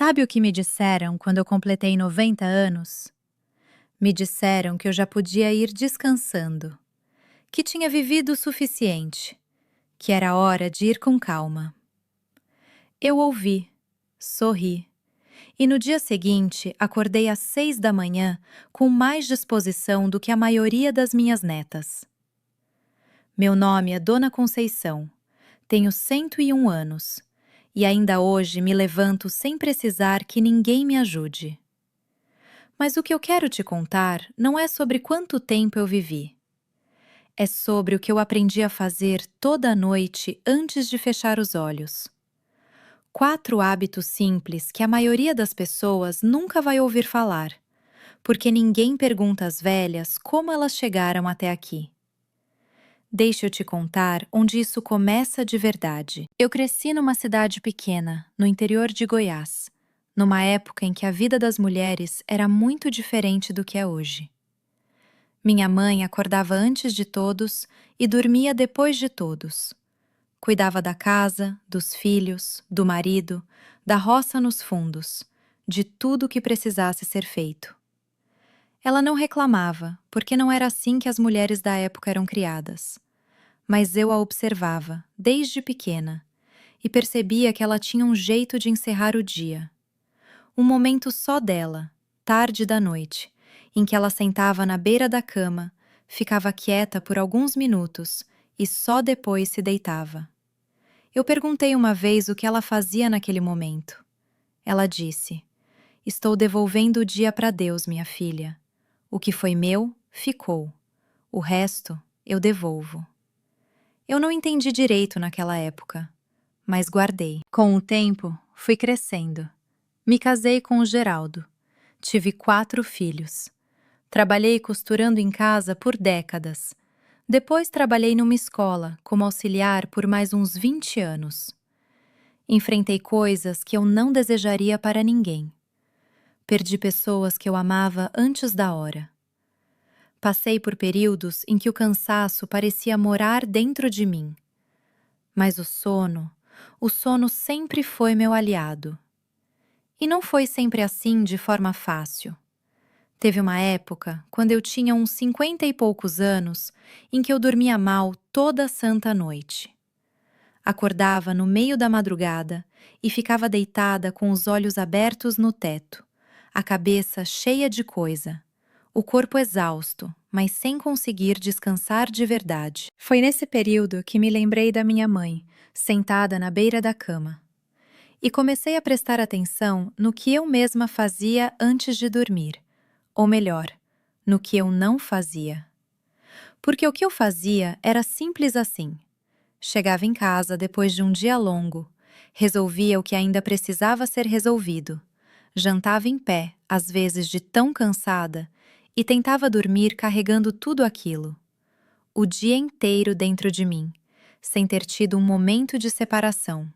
Sabe o que me disseram quando eu completei 90 anos? Me disseram que eu já podia ir descansando, que tinha vivido o suficiente, que era hora de ir com calma. Eu ouvi, sorri, e no dia seguinte acordei às 6 da manhã com mais disposição do que a maioria das minhas netas. Meu nome é Dona Conceição, tenho 101 anos, e ainda hoje me levanto sem precisar que ninguém me ajude. Mas o que eu quero te contar não é sobre quanto tempo eu vivi. É sobre o que eu aprendi a fazer toda noite antes de fechar os olhos. 4 hábitos simples que a maioria das pessoas nunca vai ouvir falar, porque ninguém pergunta às velhas como elas chegaram até aqui. Deixa eu te contar onde isso começa de verdade. Eu cresci numa cidade pequena, no interior de Goiás, numa época em que a vida das mulheres era muito diferente do que é hoje. Minha mãe acordava antes de todos e dormia depois de todos. Cuidava da casa, dos filhos, do marido, da roça nos fundos, de tudo o que precisasse ser feito. Ela não reclamava, porque não era assim que as mulheres da época eram criadas. Mas eu a observava, desde pequena, e percebia que ela tinha um jeito de encerrar o dia. Um momento só dela, tarde da noite, em que ela sentava na beira da cama, ficava quieta por alguns minutos e só depois se deitava. Eu perguntei uma vez o que ela fazia naquele momento. Ela disse: "Estou devolvendo o dia para Deus, minha filha. O que foi meu, ficou. O resto, eu devolvo." Eu não entendi direito naquela época, mas guardei. Com o tempo, fui crescendo. Me casei com o Geraldo. Tive 4 filhos. Trabalhei costurando em casa por décadas. Depois trabalhei numa escola, como auxiliar por mais uns 20 anos. Enfrentei coisas que eu não desejaria para ninguém. Perdi pessoas que eu amava antes da hora. Passei por períodos em que o cansaço parecia morar dentro de mim. Mas o sono sempre foi meu aliado. E não foi sempre assim de forma fácil. Teve uma época, quando eu tinha uns 50 e poucos anos, em que eu dormia mal toda santa noite. Acordava no meio da madrugada e ficava deitada com os olhos abertos no teto, a cabeça cheia de coisa, o corpo exausto, mas sem conseguir descansar de verdade. Foi nesse período que me lembrei da minha mãe, sentada na beira da cama. E comecei a prestar atenção no que eu mesma fazia antes de dormir, ou melhor, no que eu não fazia. Porque o que eu fazia era simples assim. Chegava em casa depois de um dia longo, resolvia o que ainda precisava ser resolvido, jantava em pé, às vezes de tão cansada, e tentava dormir carregando tudo aquilo. O dia inteiro dentro de mim, sem ter tido um momento de separação.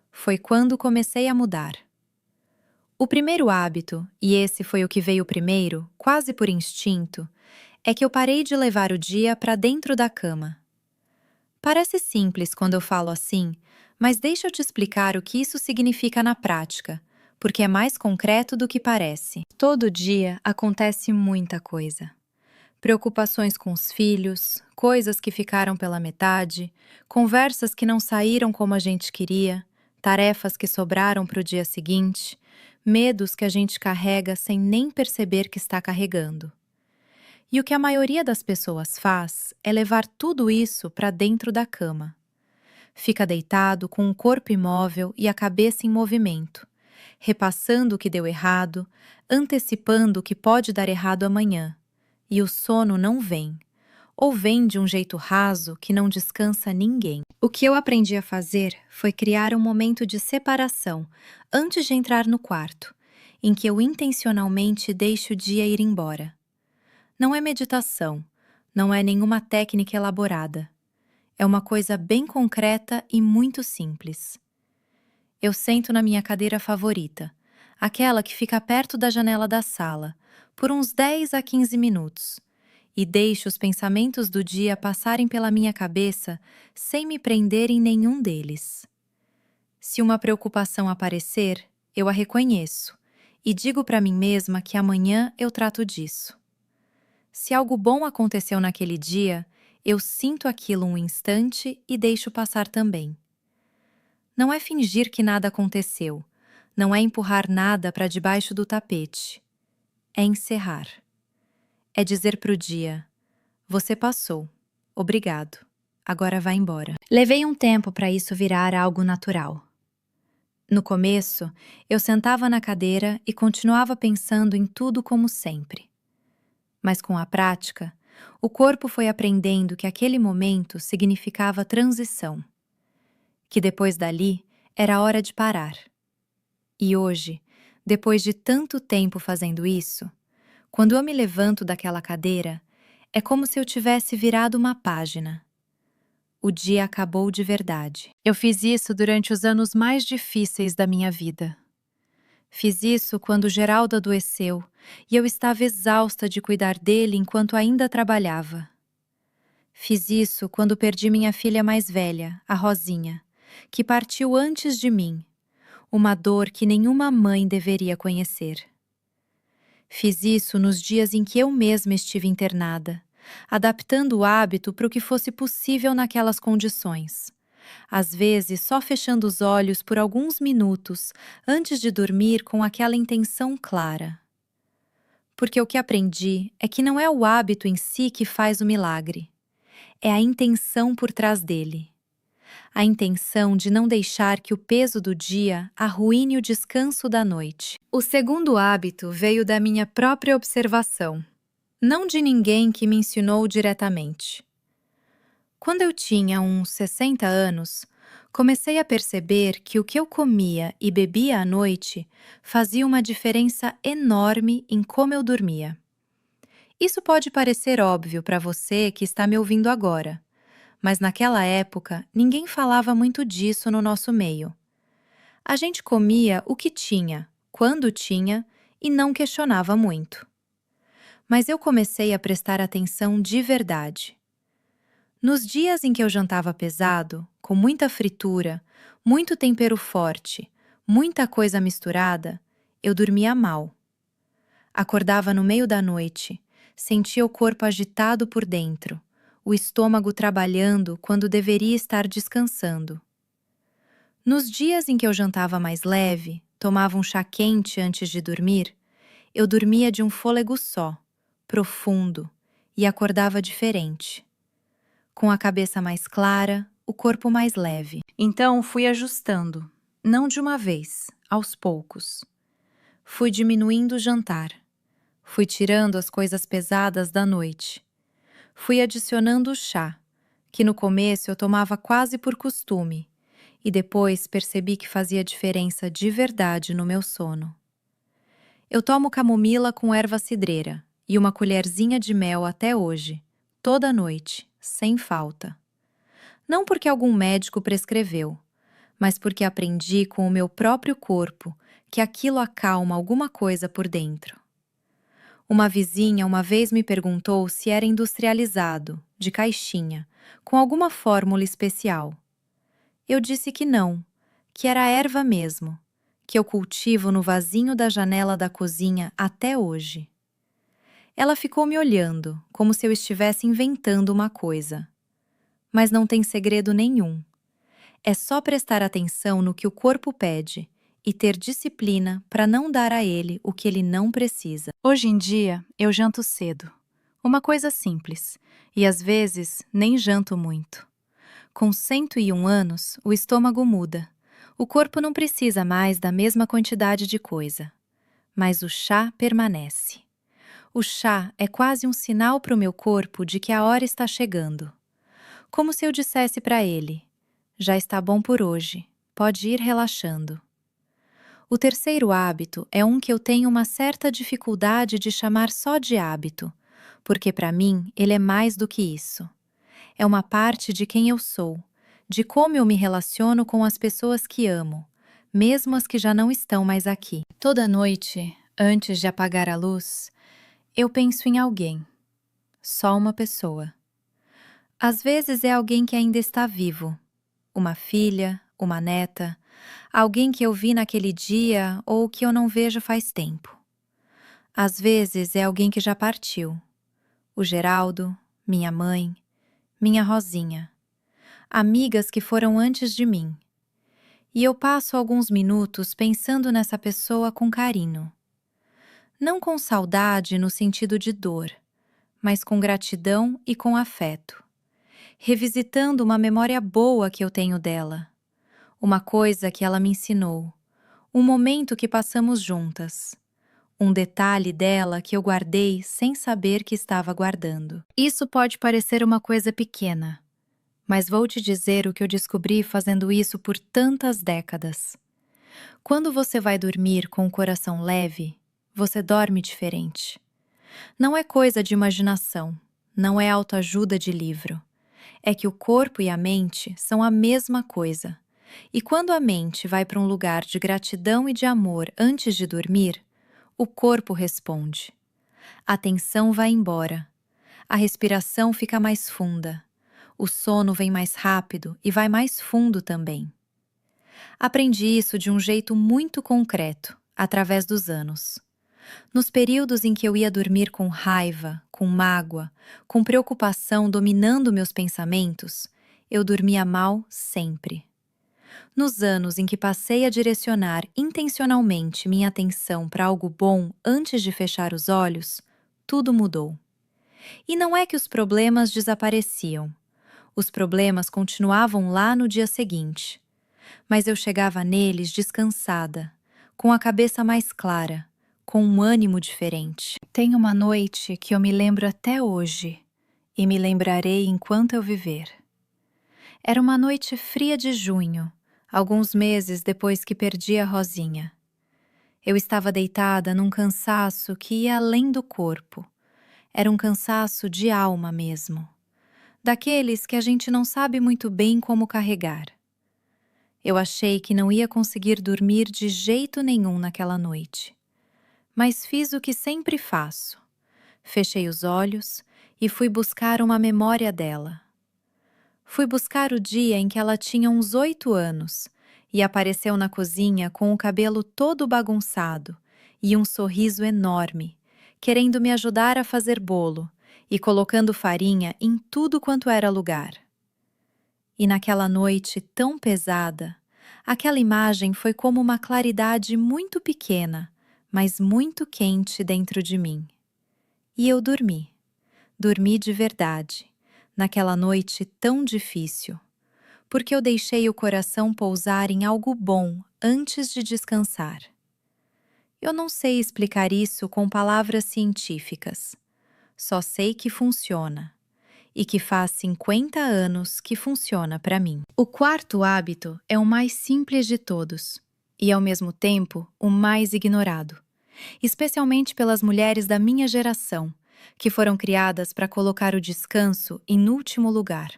Foi quando comecei a mudar. O primeiro hábito, e esse foi o que veio primeiro, quase por instinto, é que eu parei de levar o dia para dentro da cama. Parece simples quando eu falo assim, mas deixa eu te explicar o que isso significa na prática, porque é mais concreto do que parece. Todo dia acontece muita coisa. Preocupações com os filhos, coisas que ficaram pela metade, conversas que não saíram como a gente queria, tarefas que sobraram para o dia seguinte, medos que a gente carrega sem nem perceber que está carregando. E o que a maioria das pessoas faz é levar tudo isso para dentro da cama. Fica deitado com o corpo imóvel e a cabeça em movimento, repassando o que deu errado, antecipando o que pode dar errado amanhã. E o sono não vem, ou vem de um jeito raso que não descansa ninguém. O que eu aprendi a fazer foi criar um momento de separação antes de entrar no quarto, em que eu intencionalmente deixo o dia ir embora. Não é meditação, não é nenhuma técnica elaborada. É uma coisa bem concreta e muito simples. Eu sento na minha cadeira favorita, aquela que fica perto da janela da sala, por uns 10 a 15 minutos, e deixo os pensamentos do dia passarem pela minha cabeça sem me prender em nenhum deles. Se uma preocupação aparecer, eu a reconheço e digo para mim mesma que amanhã eu trato disso. Se algo bom aconteceu naquele dia, eu sinto aquilo um instante e deixo passar também. Não é fingir que nada aconteceu, não é empurrar nada para debaixo do tapete. É encerrar. É dizer pro dia: você passou, obrigado, agora vá embora. Levei um tempo para isso virar algo natural. No começo, eu sentava na cadeira e continuava pensando em tudo como sempre. Mas com a prática, o corpo foi aprendendo que aquele momento significava transição, que depois dali era hora de parar. E hoje, depois de tanto tempo fazendo isso, quando eu me levanto daquela cadeira, é como se eu tivesse virado uma página. O dia acabou de verdade. Eu fiz isso durante os anos mais difíceis da minha vida. Fiz isso quando Geraldo adoeceu e eu estava exausta de cuidar dele enquanto ainda trabalhava. Fiz isso quando perdi minha filha mais velha, a Rosinha, que partiu antes de mim, uma dor que nenhuma mãe deveria conhecer. Fiz isso nos dias em que eu mesma estive internada, adaptando o hábito para o que fosse possível naquelas condições. Às vezes, só fechando os olhos por alguns minutos antes de dormir com aquela intenção clara. Porque o que aprendi é que não é o hábito em si que faz o milagre, é a intenção por trás dele. A intenção de não deixar que o peso do dia arruine o descanso da noite. O segundo hábito veio da minha própria observação, não de ninguém que me ensinou diretamente. Quando eu tinha uns 60 anos, comecei a perceber que o que eu comia e bebia à noite fazia uma diferença enorme em como eu dormia. Isso pode parecer óbvio para você que está me ouvindo agora, mas naquela época ninguém falava muito disso no nosso meio. A gente comia o que tinha, quando tinha e não questionava muito. Mas eu comecei a prestar atenção de verdade. Nos dias em que eu jantava pesado, com muita fritura, muito tempero forte, muita coisa misturada, eu dormia mal. Acordava no meio da noite, sentia o corpo agitado por dentro, o estômago trabalhando quando deveria estar descansando. Nos dias em que eu jantava mais leve, tomava um chá quente antes de dormir, eu dormia de um fôlego só, profundo, e acordava diferente. Com a cabeça mais clara, o corpo mais leve. Então fui ajustando, não de uma vez, aos poucos. Fui diminuindo o jantar. Fui tirando as coisas pesadas da noite. Fui adicionando o chá, que no começo eu tomava quase por costume, e depois percebi que fazia diferença de verdade no meu sono. Eu tomo camomila com erva cidreira e uma colherzinha de mel até hoje, toda noite, sem falta. Não porque algum médico prescreveu, mas porque aprendi com o meu próprio corpo que aquilo acalma alguma coisa por dentro. Uma vizinha uma vez me perguntou se era industrializado, de caixinha, com alguma fórmula especial. Eu disse que não, que era erva mesmo, que eu cultivo no vasinho da janela da cozinha até hoje. Ela ficou me olhando, como se eu estivesse inventando uma coisa. Mas não tem segredo nenhum. É só prestar atenção no que o corpo pede e ter disciplina para não dar a ele o que ele não precisa. Hoje em dia, eu janto cedo. Uma coisa simples, e às vezes nem janto muito. Com 101 anos, o estômago muda. O corpo não precisa mais da mesma quantidade de coisa. Mas o chá permanece. O chá é quase um sinal para o meu corpo de que a hora está chegando. Como se eu dissesse para ele: já está bom por hoje, pode ir relaxando. O terceiro hábito é um que eu tenho uma certa dificuldade de chamar só de hábito, porque para mim ele é mais do que isso. É uma parte de quem eu sou, de como eu me relaciono com as pessoas que amo, mesmo as que já não estão mais aqui. Toda noite, antes de apagar a luz, eu penso em alguém. Só uma pessoa. Às vezes é alguém que ainda está vivo. Uma filha, uma neta, Alguém que eu vi naquele dia ou que eu não vejo faz tempo. Às vezes é alguém que já partiu. O Geraldo, minha mãe, minha Rosinha. Amigas que foram antes de mim. E eu passo alguns minutos pensando nessa pessoa com carinho. Não com saudade no sentido de dor, mas com gratidão e com afeto. Revisitando uma memória boa que eu tenho dela. Uma coisa que ela me ensinou. Um momento que passamos juntas. Um detalhe dela que eu guardei sem saber que estava guardando. Isso pode parecer uma coisa pequena, mas vou te dizer o que eu descobri fazendo isso por tantas décadas. Quando você vai dormir com o coração leve, você dorme diferente. Não é coisa de imaginação, não é autoajuda de livro. É que o corpo e a mente são a mesma coisa. E quando a mente vai para um lugar de gratidão e de amor antes de dormir, o corpo responde. A tensão vai embora. A respiração fica mais funda. O sono vem mais rápido e vai mais fundo também. Aprendi isso de um jeito muito concreto, através dos anos. Nos períodos em que eu ia dormir com raiva, com mágoa, com preocupação dominando meus pensamentos, eu dormia mal sempre. Nos anos em que passei a direcionar intencionalmente minha atenção para algo bom antes de fechar os olhos, tudo mudou. E não é que os problemas desapareciam. Os problemas continuavam lá no dia seguinte. Mas eu chegava neles descansada, com a cabeça mais clara, com um ânimo diferente. Tem uma noite que eu me lembro até hoje, e me lembrarei enquanto eu viver. Era uma noite fria de junho, alguns meses depois que perdi a Rosinha. Eu estava deitada num cansaço que ia além do corpo. Era um cansaço de alma mesmo. Daqueles que a gente não sabe muito bem como carregar. Eu achei que não ia conseguir dormir de jeito nenhum naquela noite. Mas fiz o que sempre faço. Fechei os olhos e fui buscar uma memória dela. Fui buscar o dia em que ela tinha uns 8 anos e apareceu na cozinha com o cabelo todo bagunçado e um sorriso enorme, querendo me ajudar a fazer bolo e colocando farinha em tudo quanto era lugar. E naquela noite tão pesada, aquela imagem foi como uma claridade muito pequena, mas muito quente dentro de mim. E eu dormi. Dormi de verdade, naquela noite tão difícil, porque eu deixei o coração pousar em algo bom antes de descansar. Eu não sei explicar isso com palavras científicas. Só sei que funciona. E que faz 50 anos que funciona para mim. O quarto hábito é o mais simples de todos e, ao mesmo tempo, o mais ignorado, especialmente pelas mulheres da minha geração, que foram criadas para colocar o descanso em último lugar.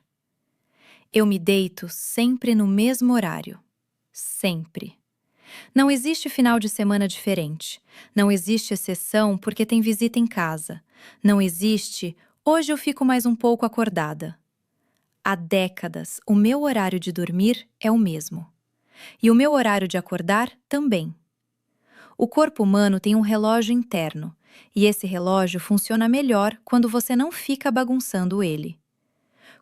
Eu me deito sempre no mesmo horário. Sempre. Não existe final de semana diferente. Não existe exceção porque tem visita em casa. Não existe hoje eu fico mais um pouco acordada. Há décadas, o meu horário de dormir é o mesmo. E o meu horário de acordar também. O corpo humano tem um relógio interno, e esse relógio funciona melhor quando você não fica bagunçando ele.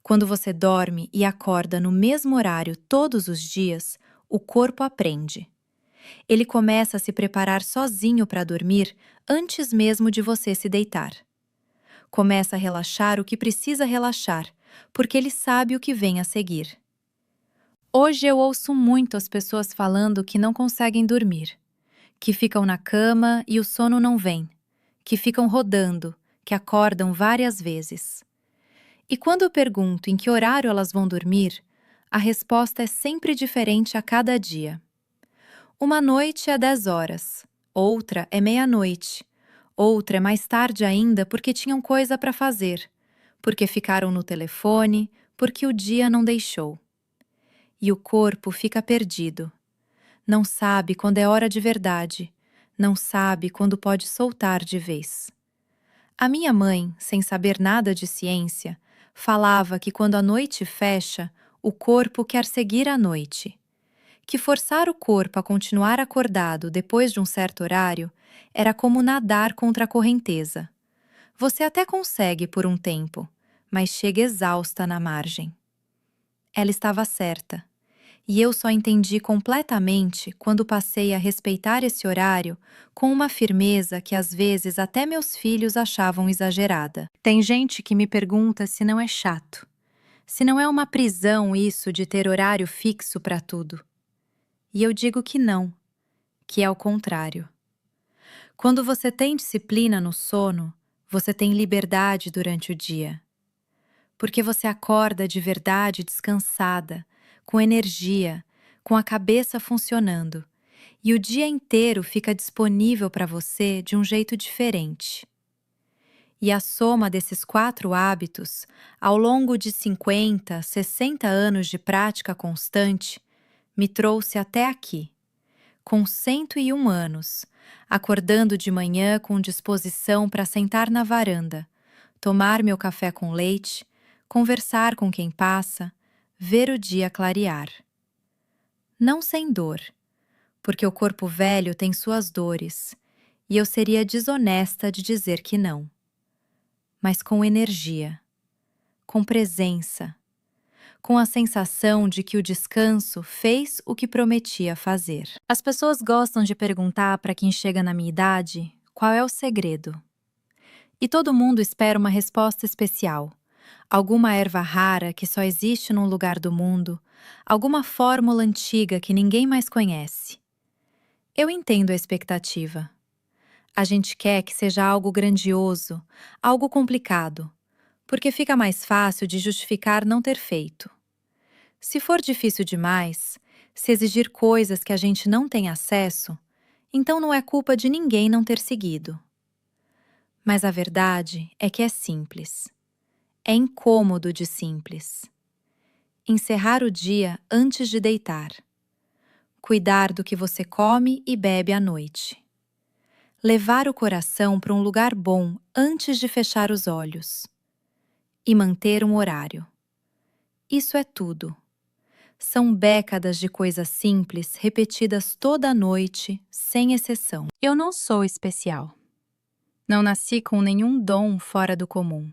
Quando você dorme e acorda no mesmo horário todos os dias, o corpo aprende. Ele começa a se preparar sozinho para dormir antes mesmo de você se deitar. Começa a relaxar o que precisa relaxar, porque ele sabe o que vem a seguir. Hoje eu ouço muito as pessoas falando que não conseguem dormir, que ficam na cama e o sono não vem, que ficam rodando, que acordam várias vezes. E quando eu pergunto em que horário elas vão dormir, a resposta é sempre diferente a cada dia. Uma noite é 10 horas, outra é meia-noite, outra é mais tarde ainda porque tinham coisa para fazer, porque ficaram no telefone, porque o dia não deixou. E o corpo fica perdido. Não sabe quando é hora de verdade, não sabe quando pode soltar de vez. A minha mãe, sem saber nada de ciência, falava que quando a noite fecha, o corpo quer seguir a noite. que forçar o corpo a continuar acordado depois de um certo horário era como nadar contra a correnteza. Você até consegue por um tempo, mas chega exausta na margem. Ela estava certa, e eu só entendi completamente quando passei a respeitar esse horário com uma firmeza que às vezes até meus filhos achavam exagerada. Tem gente que me pergunta se não é chato, se não é uma prisão isso de ter horário fixo para tudo. E eu digo que não, que é o contrário. Quando você tem disciplina no sono, você tem liberdade durante o dia. Porque você acorda de verdade descansada, com energia, com a cabeça funcionando, e o dia inteiro fica disponível para você de um jeito diferente. E a soma desses 4 hábitos, ao longo de 50, 60 anos de prática constante, me trouxe até aqui, com 101 anos, acordando de manhã com disposição para sentar na varanda, tomar meu café com leite, conversar com quem passa, ver o dia clarear. Não sem dor, porque o corpo velho tem suas dores, e eu seria desonesta de dizer que não. Mas com energia, com presença, com a sensação de que o descanso fez o que prometia fazer. As pessoas gostam de perguntar para quem chega na minha idade qual é o segredo. E todo mundo espera uma resposta especial. Alguma erva rara que só existe num lugar do mundo, alguma fórmula antiga que ninguém mais conhece. Eu entendo a expectativa. A gente quer que seja algo grandioso, algo complicado, porque fica mais fácil de justificar não ter feito. Se for difícil demais, se exigir coisas que a gente não tem acesso, então não é culpa de ninguém não ter seguido. Mas a verdade é que é simples. É incômodo de simples. Encerrar o dia antes de deitar. Cuidar do que você come e bebe à noite. Levar o coração para um lugar bom antes de fechar os olhos. E manter um horário. Isso é tudo. São décadas de coisas simples repetidas toda a noite, sem exceção. Eu não sou especial. Não nasci com nenhum dom fora do comum.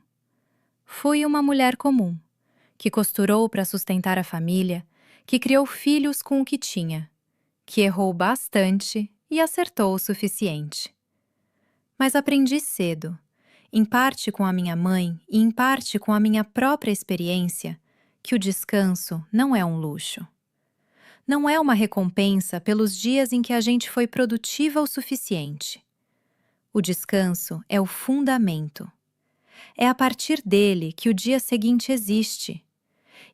Fui uma mulher comum, que costurou para sustentar a família, que criou filhos com o que tinha, que errou bastante e acertou o suficiente. Mas aprendi cedo, em parte com a minha mãe e em parte com a minha própria experiência, que o descanso não é um luxo. Não é uma recompensa pelos dias em que a gente foi produtiva o suficiente. O descanso é o fundamento. É a partir dele que o dia seguinte existe.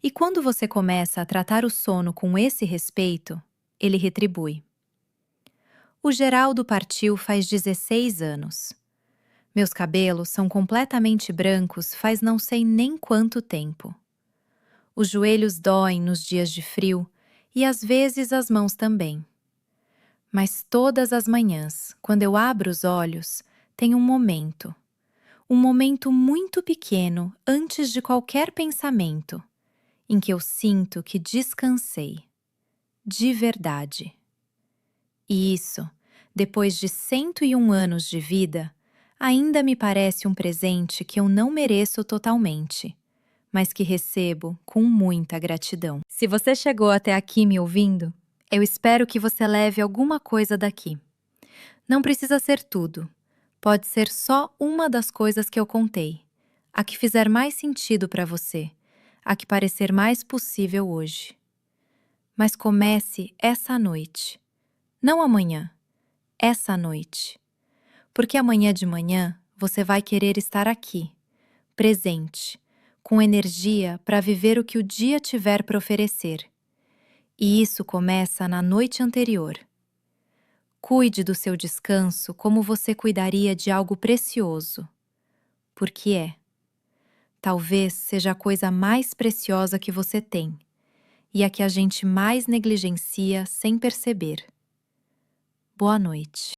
E quando você começa a tratar o sono com esse respeito, ele retribui. O Geraldo partiu faz 16 anos. Meus cabelos são completamente brancos faz não sei nem quanto tempo. Os joelhos doem nos dias de frio e às vezes as mãos também. Mas todas as manhãs, quando eu abro os olhos, tem um momento muito pequeno antes de qualquer pensamento, em que eu sinto que descansei, de verdade. E isso, depois de 101 anos de vida, ainda me parece um presente que eu não mereço totalmente, mas que recebo com muita gratidão. Se você chegou até aqui me ouvindo, eu espero que você leve alguma coisa daqui. Não precisa ser tudo. Pode ser só uma das coisas que eu contei, a que fizer mais sentido para você, a que parecer mais possível hoje. Mas comece essa noite. Não amanhã, essa noite. Porque amanhã de manhã você vai querer estar aqui, presente, com energia para viver o que o dia tiver para oferecer. E isso começa na noite anterior. Cuide do seu descanso como você cuidaria de algo precioso. Porque é. Talvez seja a coisa mais preciosa que você tem, e a que a gente mais negligencia sem perceber. Boa noite.